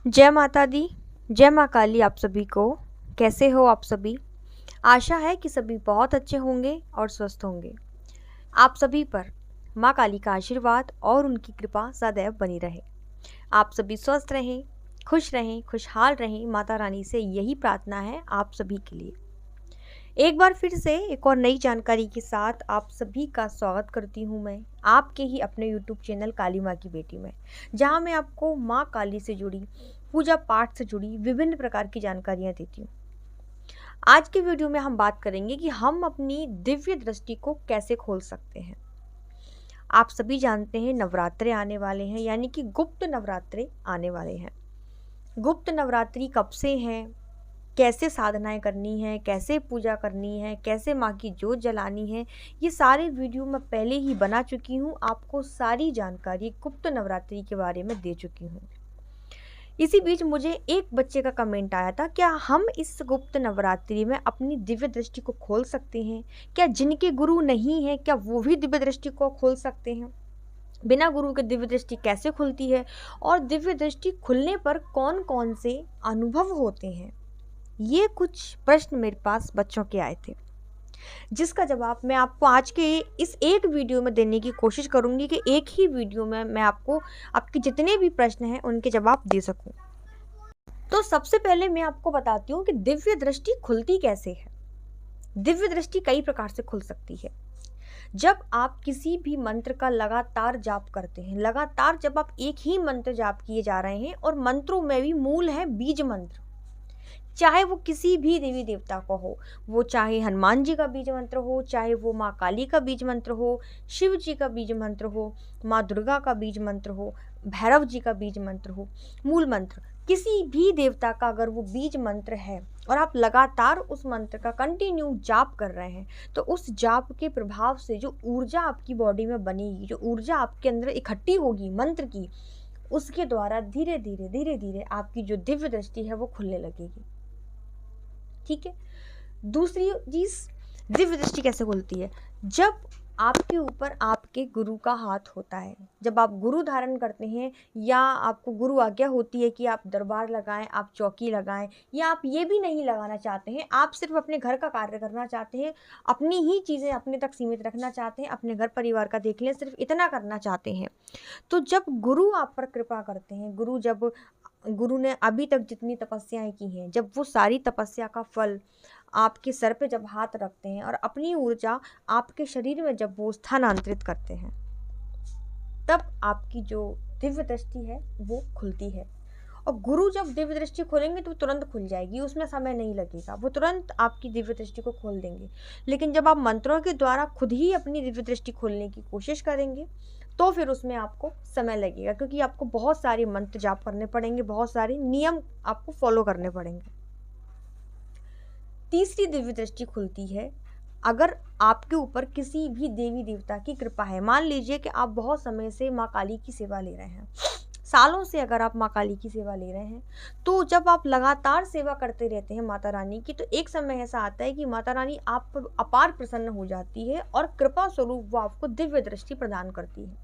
जय माता दी, जय माँ काली आप सभी को। कैसे हो आप सभी? आशा है कि सभी बहुत अच्छे होंगे और स्वस्थ होंगे। आप सभी पर माँ काली का आशीर्वाद और उनकी कृपा सदैव बनी रहे। आप सभी स्वस्थ रहें, खुशहाल रहें। माता रानी से यही प्रार्थना है आप सभी के लिए। एक बार फिर से एक और नई जानकारी के साथ आप सभी का स्वागत करती हूँ मैं आपके ही अपने YouTube चैनल काली माँ की बेटी में, जहाँ मैं आपको माँ काली से जुड़ी, पूजा पाठ से जुड़ी विभिन्न प्रकार की जानकारियाँ देती हूँ। आज के वीडियो में हम बात करेंगे कि हम अपनी दिव्य दृष्टि को कैसे खोल सकते हैं। आप सभी जानते हैं नवरात्रे आने वाले हैं, यानी कि गुप्त नवरात्रे आने वाले हैं। गुप्त नवरात्रि कब से हैं, कैसे साधनाएं करनी है, कैसे पूजा करनी है, कैसे माँ की जोत जलानी है, ये सारे वीडियो मैं पहले ही बना चुकी हूँ। आपको सारी जानकारी गुप्त नवरात्रि के बारे में दे चुकी हूँ। इसी बीच मुझे एक बच्चे का कमेंट आया था, क्या हम इस गुप्त नवरात्रि में अपनी दिव्य दृष्टि को खोल सकते हैं? क्या जिनके गुरु नहीं है क्या वो भी दिव्य दृष्टि को खोल सकते हैं? बिना गुरु के दिव्य दृष्टि कैसे खुलती है, और दिव्य दृष्टि खुलने पर कौन कौन से अनुभव होते हैं? ये कुछ प्रश्न मेरे पास बच्चों के आए थे, जिसका जवाब मैं आपको आज के इस एक वीडियो में देने की कोशिश करूंगी कि एक ही वीडियो में मैं आपको आपके जितने भी प्रश्न हैं उनके जवाब दे सकूं। तो सबसे पहले मैं आपको बताती हूँ कि दिव्य दृष्टि खुलती कैसे है। दिव्य दृष्टि कई प्रकार से खुल सकती है। जब आप किसी भी मंत्र का लगातार जाप करते हैं, लगातार जब आप एक ही मंत्र जाप किए जा रहे हैं, और मंत्रों में भी मूल है बीज मंत्र, चाहे वो किसी भी देवी देवता का हो, वो चाहे हनुमान जी का बीज मंत्र हो, चाहे वो माँ काली का बीज मंत्र हो, शिव जी का बीज मंत्र हो, माँ दुर्गा का बीज मंत्र हो, भैरव जी का बीज मंत्र हो, मूल मंत्र, किसी भी देवता का अगर वो बीज मंत्र है और आप लगातार उस मंत्र का कंटिन्यू जाप कर रहे हैं, तो उस जाप के प्रभाव से जो ऊर्जा आपकी बॉडी में बनेगी, जो ऊर्जा आपके अंदर इकट्ठी होगी मंत्र की, उसके द्वारा धीरे धीरे आपकी जो दिव्य दृष्टि है वो खुलने लगेगी। ठीक है। दूसरी चीज, दिव्य दृष्टि कैसे खुलती है? जब आपके ऊपर आपके गुरु का हाथ होता है, जब आप गुरु धारण करते हैं, या आपको गुरु आज्ञा होती है कि आप दरबार लगाएं, आप चौकी लगाएं, या आप ये भी नहीं लगाना चाहते हैं, आप सिर्फ अपने घर का कार्य करना चाहते हैं, अपनी ही चीज़ें अपने तक सीमित रखना चाहते हैं, अपने घर परिवार का देख लें, सिर्फ इतना करना चाहते हैं, तो जब गुरु आप पर कृपा करते हैं, गुरु ने अभी तक जितनी तपस्याएं की हैं, जब वो सारी तपस्या का फल आपके सर पे जब हाथ रखते हैं और अपनी ऊर्जा आपके शरीर में जब वो स्थानांतरित करते हैं, तब आपकी जो दिव्य दृष्टि है वो खुलती है। और गुरु जब दिव्य दृष्टि खोलेंगे तो तुरंत खुल जाएगी, उसमें समय नहीं लगेगा, वो तुरंत आपकी दिव्य दृष्टि को खोल देंगे। लेकिन जब आप मंत्रों के द्वारा खुद ही अपनी दिव्य दृष्टि खोलने की कोशिश करेंगे, तो फिर उसमें आपको समय लगेगा, क्योंकि आपको बहुत सारे मंत्र जाप करने पड़ेंगे, बहुत सारे नियम आपको फॉलो करने पड़ेंगे। तीसरी दिव्य दृष्टि खुलती है अगर आपके ऊपर किसी भी देवी देवता की कृपा है। मान लीजिए कि आप बहुत समय से माँ काली की सेवा ले रहे हैं, सालों से अगर आप माँ काली की सेवा ले रहे हैं, तो जब आप लगातार सेवा करते रहते हैं माता रानी की, तो एक समय ऐसा आता है कि माता रानी आप पर अपार प्रसन्न हो जाती है और कृपा स्वरूप वो आपको दिव्य दृष्टि प्रदान करती है।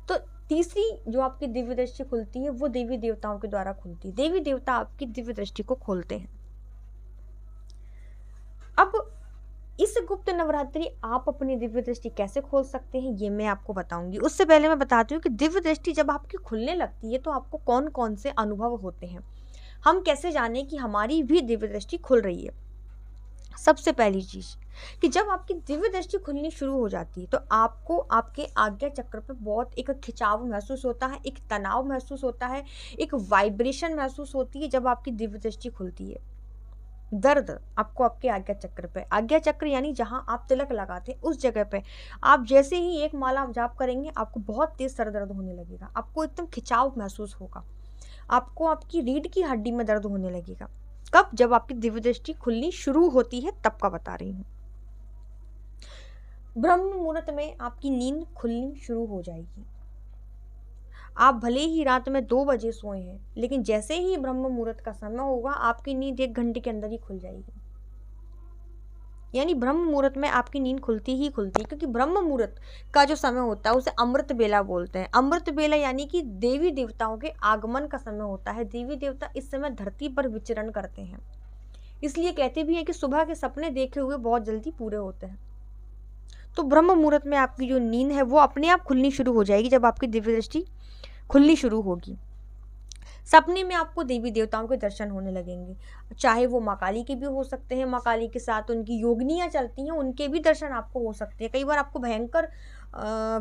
तो तीसरी जो आपकी दिव्य दृष्टि खुलती है वो देवी देवताओं के द्वारा खुलती है। देवी देवता आपकी दिव्य दृष्टि को खोलते हैं। अब इस गुप्त नवरात्रि आप अपनी दिव्य दृष्टि कैसे खोल सकते हैं, ये मैं आपको बताऊंगी। उससे पहले मैं बताती हूँ कि दिव्य दृष्टि जब आपकी खुलने लगती है तो आपको कौन कौन से अनुभव होते हैं, हम कैसे जाने कि हमारी भी दिव्य दृष्टि खुल रही है। सबसे पहली चीज कि जब आपकी दिव्य दृष्टि खुलनी शुरू हो जाती है, तो आपको आपके आज्ञा चक्र पे बहुत एक खिंचाव महसूस होता है, एक तनाव महसूस होता है, एक वाइब्रेशन महसूस होती है। जब आपकी दिव्य दृष्टि खुलती है, दर्द आपको आपके आज्ञा चक्र यानी जहां आप तिलक लगाते हैं उस जगह पे आप जैसे ही एक माला जाप करेंगे, आपको बहुत तेज सर दर्द होने लगेगा, आपको एकदम खिंचाव महसूस होगा, आपको आपकी रीढ़ की हड्डी में दर्द होने लगेगा। कब? जब आपकी दिव्य दृष्टि खुलनी शुरू होती है, तब का बता रही हूँ। ब्रह्म मुहूर्त में आपकी नींद खुलनी शुरू हो जाएगी। आप भले ही रात में 2 बजे सोए हैं, लेकिन जैसे ही ब्रह्म मुहूर्त का समय होगा, आपकी नींद 1 घंटे के अंदर ही खुल जाएगी। यानी ब्रह्म मुहूर्त में आपकी नींद खुलती ही खुलती है, क्योंकि ब्रह्म मुहूर्त का जो समय होता है उसे अमृत बेला बोलते हैं। अमृत बेला यानी कि देवी देवताओं के आगमन का समय होता है। देवी देवता इस समय धरती पर विचरण करते हैं, इसलिए कहते भी हैं कि सुबह के सपने देखे हुए बहुत जल्दी पूरे होते हैं। तो ब्रह्म मुहूर्त में आपकी जो नींद है वो अपने आप खुलनी शुरू हो जाएगी जब आपकी दिव्य दृष्टि खुलनी शुरू होगी। सपने में आपको देवी देवताओं के दर्शन होने लगेंगे, चाहे वो माँ काली के भी हो सकते हैं, माँ काली के साथ उनकी योगिनियाँ चलती हैं, उनके भी दर्शन आपको हो सकते हैं। कई बार आपको भयंकर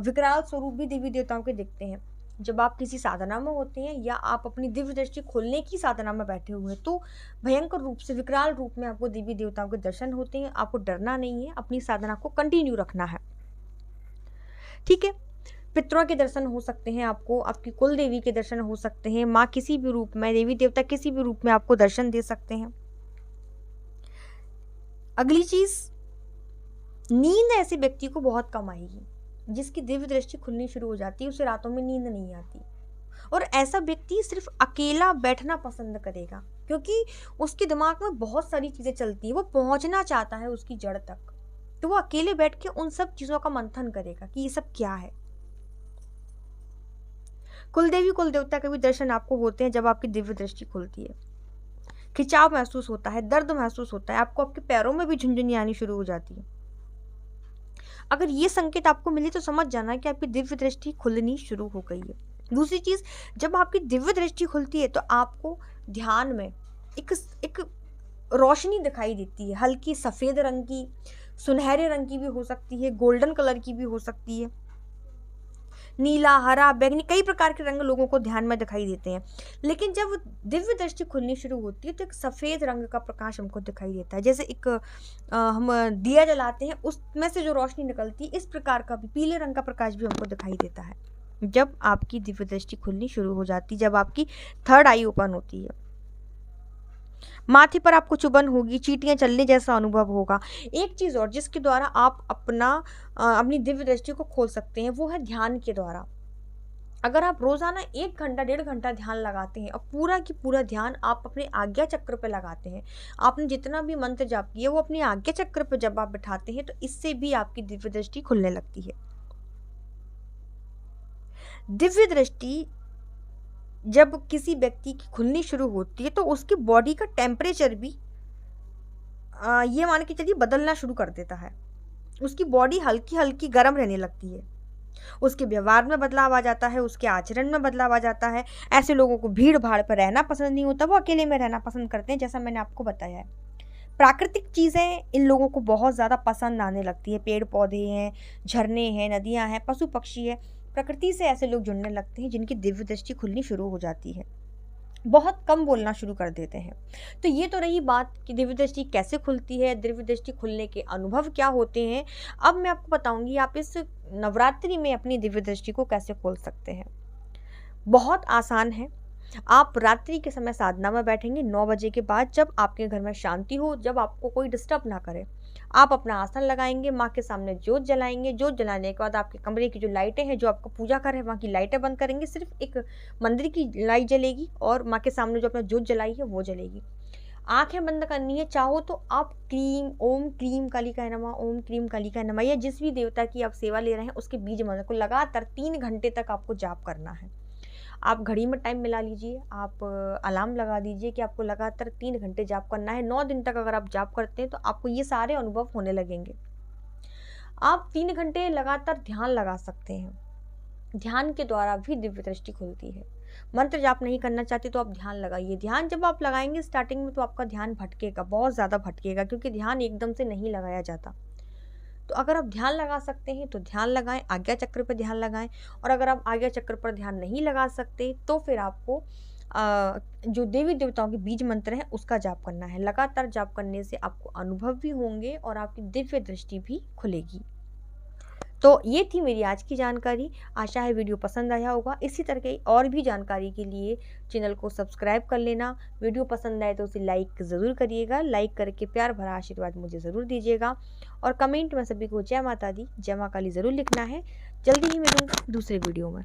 विकराल स्वरूप भी देवी देवताओं के दिखते हैं। जब आप किसी साधना में होते हैं या आप अपनी दिव्य दृष्टि खोलने की साधना में बैठे हुए हैं, तो भयंकर रूप से, विकराल रूप में आपको देवी देवताओं के दर्शन होते हैं। आपको डरना नहीं है, अपनी साधना को कंटिन्यू रखना है, ठीक है। पितरों के दर्शन हो सकते हैं आपको, आपकी कुल देवी के दर्शन हो सकते हैं, माँ किसी भी रूप में, देवी देवता किसी भी रूप में आपको दर्शन दे सकते हैं। अगली चीज, नींद ऐसे व्यक्ति को बहुत कम आएगी जिसकी दिव्य दृष्टि खुलनी शुरू हो जाती है, उसे रातों में नींद नहीं आती, और ऐसा व्यक्ति सिर्फ अकेला बैठना पसंद करेगा, क्योंकि उसके दिमाग में बहुत सारी चीजें चलती है, वो पहुंचना चाहता है उसकी जड़ तक, तो वो अकेले बैठ के उन सब चीजों का मंथन करेगा कि ये सब क्या है। कुलदेवी कुल देवता के भी दर्शन आपको होते हैं जब आपकी दिव्य दृष्टि खुलती है। खिंचाव महसूस होता है, दर्द महसूस होता है, आपको आपके पैरों में भी झुंझुनी आनी शुरू हो जाती है। अगर ये संकेत आपको मिले तो समझ जाना कि आपकी दिव्य दृष्टि खुलनी शुरू हो गई है। दूसरी चीज, जब आपकी दिव्य दृष्टि खुलती है तो आपको ध्यान में एक रोशनी दिखाई देती है, हल्की सफेद रंग की, सुनहरे रंग की भी हो सकती है, गोल्डन कलर की भी हो सकती है, नीला, हरा, बैंगनी, कई प्रकार के रंग लोगों को ध्यान में दिखाई देते हैं। लेकिन जब दिव्य दृष्टि खुलनी शुरू होती है तो एक सफेद रंग का प्रकाश हमको दिखाई देता है, जैसे हम दिया जलाते हैं, उसमें से जो रोशनी निकलती है, इस प्रकार का भी पीले रंग का प्रकाश भी हमको दिखाई देता है जब आपकी दिव्य दृष्टि खुलनी शुरू हो जाती है, जब आपकी थर्ड आई ओपन होती है। माथे पर आपको चुभन होगी, चींटियां चलने जैसा अनुभव होगा। एक चीज और जिसके द्वारा आप अपनी दिव्य दृष्टि को खोल सकते हैं वो है ध्यान के द्वारा। अगर आप रोजाना 1 घंटा 1.5 घंटा ध्यान लगाते हैं और पूरा की पूरा ध्यान आप अपने आज्ञा चक्र पे लगाते हैं, आपने जितना भी मंत्र जाप किया वो अपनी आज्ञा चक्र पे जब आप बिठाते हैं, तो इससे भी आपकी दिव्य दृष्टि खुलने लगती है। दिव्य दृष्टि जब किसी व्यक्ति की खुलनी शुरू होती है तो उसकी बॉडी का टेम्परेचर भी ये मान के चलिए बदलना शुरू कर देता है। उसकी बॉडी हल्की हल्की गर्म रहने लगती है, उसके व्यवहार में बदलाव आ जाता है, उसके आचरण में बदलाव आ जाता है। ऐसे लोगों को भीड़ भाड़ पर रहना पसंद नहीं होता, वो अकेले में रहना पसंद करते हैं, जैसा मैंने आपको बताया है। प्राकृतिक चीज़ें इन लोगों को बहुत ज़्यादा पसंद आने लगती है, पेड़ पौधे हैं, झरने हैं, नदियाँ हैं, पशु पक्षी है, प्रकृति से ऐसे लोग जुड़ने लगते हैं जिनकी दिव्य दृष्टि खुलनी शुरू हो जाती है, बहुत कम बोलना शुरू कर देते हैं। तो ये तो रही बात कि दिव्य दृष्टि कैसे खुलती है, दिव्य दृष्टि खुलने के अनुभव क्या होते हैं। अब मैं आपको बताऊंगी आप इस नवरात्रि में अपनी दिव्य दृष्टि को कैसे खोल सकते हैं। बहुत आसान है। आप रात्रि के समय साधना में बैठेंगे 9 बजे के बाद, जब आपके घर में शांति हो, जब आपको कोई डिस्टर्ब ना करे। आप अपना आसन लगाएंगे, माँ के सामने ज्योत जलाएंगे। ज्योत जलाने के बाद आपके कमरे की जो लाइटें हैं, जो आपको पूजा कर रहे हैं, वहाँ की लाइटें बंद करेंगे, सिर्फ एक मंदिर की लाइट जलेगी और माँ के सामने जो आपने ज्योत जलाई है वो जलेगी। आंखें बंद करनी है। चाहो तो आप ओम क्रीम कालिकाय नमः, ओम क्रीम कालिकाय नमः, या जिस भी देवता की आप सेवा ले रहे हैं उसके बीज मंत्र को लगातार 3 घंटे तक आपको जाप करना है। आप घड़ी में टाइम मिला लीजिए, आप अलार्म लगा दीजिए कि आपको लगातार 3 घंटे जाप करना है। 9 दिन तक अगर आप जाप करते हैं तो आपको ये सारे अनुभव होने लगेंगे। आप 3 घंटे लगातार ध्यान लगा सकते हैं, ध्यान के द्वारा भी दिव्य दृष्टि खुलती है। मंत्र जाप नहीं करना चाहते तो आप ध्यान लगाइए। ध्यान जब आप लगाएंगे स्टार्टिंग में तो आपका ध्यान भटकेगा, बहुत ज़्यादा भटकेगा, क्योंकि ध्यान एकदम से नहीं लगाया जाता। तो अगर आप ध्यान लगा सकते हैं तो ध्यान लगाएं, आज्ञा चक्र पर ध्यान लगाएं। और अगर आप आज्ञा चक्र पर ध्यान नहीं लगा सकते तो फिर आपको जो देवी देवताओं के बीज मंत्र है उसका जाप करना है। लगातार जाप करने से आपको अनुभव भी होंगे और आपकी दिव्य दृष्टि भी खुलेगी। तो ये थी मेरी आज की जानकारी। आशा है वीडियो पसंद आया होगा। इसी तरह की और भी जानकारी के लिए चैनल को सब्सक्राइब कर लेना। वीडियो पसंद आए तो उसे लाइक ज़रूर करिएगा। लाइक करके प्यार भरा आशीर्वाद मुझे ज़रूर दीजिएगा और कमेंट में सभी को जय माता दी, जय माँ काली ज़रूर लिखना है। जल्दी ही मिलूंगी दूसरे वीडियो में।